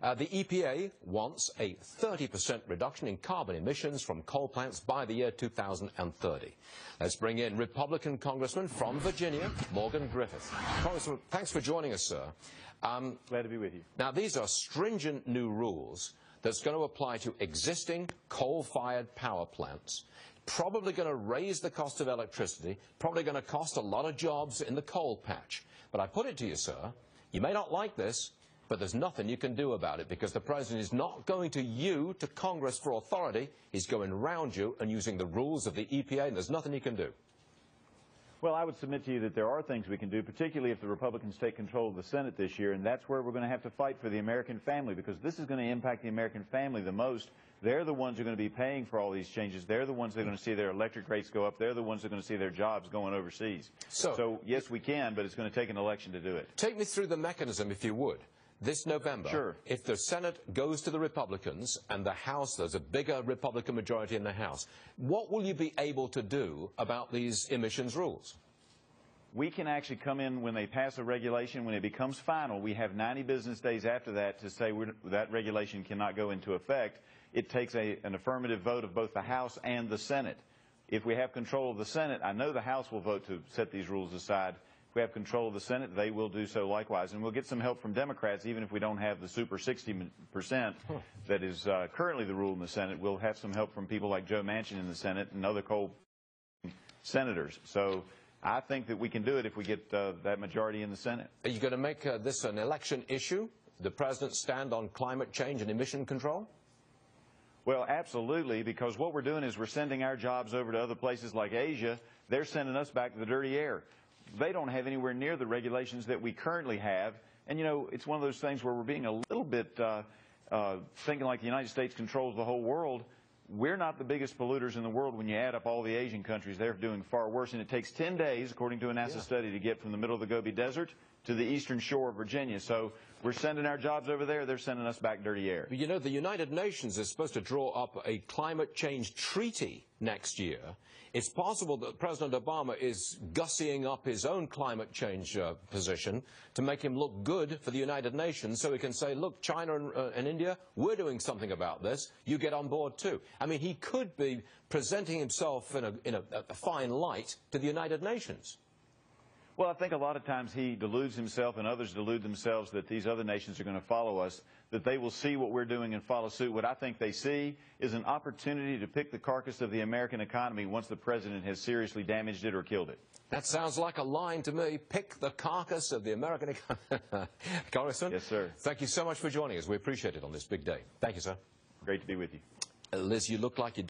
The EPA wants a 30% reduction in carbon emissions from coal plants by the year 2030. Let's bring in Republican Congressman from Virginia, Morgan Griffith. Congressman, thanks for joining us, sir. Glad to be with you. Now, these are stringent new rules that's going to apply to existing coal-fired power plants. Probably going to raise the cost of electricity, probably going to cost a lot of jobs in the coal patch. But I put it to you, sir, you may not like this, but there's nothing you can do about it, because the President is not going to you, to Congress, for authority. He's going around you and using the rules of the EPA, and there's nothing he can do. Well, I would submit to you that there are things we can do, particularly if the Republicans take control of the Senate this year, and that's where we're going to have to fight for the American family, because this is going to impact the American family the most. They're the ones who are going to be paying for all these changes. They're the ones that are going to see their electric rates go up. They're the ones that are going to see their jobs going overseas. So yes, we can, but it's going to take an election to do it. Take me through the mechanism, if you would. This November, sure. If the Senate goes to the Republicans and the House, there's a bigger Republican majority in the House, what will you be able to do about these emissions rules? We can actually come in when they pass a regulation. When it becomes final, we have 90 business days after that to say that regulation cannot go into effect. It takes an affirmative vote of both the House and the Senate. If we have control of the Senate, I know the House will vote to set these rules aside. If we have control of the Senate, they will do so likewise. And we'll get some help from Democrats, even if we don't have the super 60% that is currently the rule in the Senate. We'll have some help from people like Joe Manchin in the Senate and other coal senators. So I think that we can do it if we get that majority in the Senate. Are you going to make this an election issue? The President stand on climate change and emission control? Well, absolutely, because what we're doing is we're sending our jobs over to other places like Asia. They're sending us back to the dirty air. They don't have anywhere near the regulations that we currently have. And, you know, it's one of those things where we're being a little bit thinking like the United States controls the whole world. We're not the biggest polluters in the world. When you add up all the Asian countries, they're doing far worse. And it takes 10 days, according to a NASA study, to get from the middle of the Gobi Desert to the eastern shore of Virginia. So we're sending our jobs over there. They're sending us back dirty air. You know, the United Nations is supposed to draw up a climate change treaty next year. It's possible that President Obama is gussying up his own climate change position to make him look good for the United Nations, so he can say, look, China and India, we're doing something about this. You get on board too. I mean, he could be presenting himself in a fine light to the United Nations. Well, I think a lot of times he deludes himself and others delude themselves that these other nations are going to follow us, that they will see what we're doing and follow suit. What I think they see is an opportunity to pick the carcass of the American economy once the President has seriously damaged it or killed it. That sounds like a line to me. Pick the carcass of the American economy. Congressman? Yes, sir. Thank you so much for joining us. We appreciate it on this big day. Thank you, sir. Great to be with you. Liz, you look like you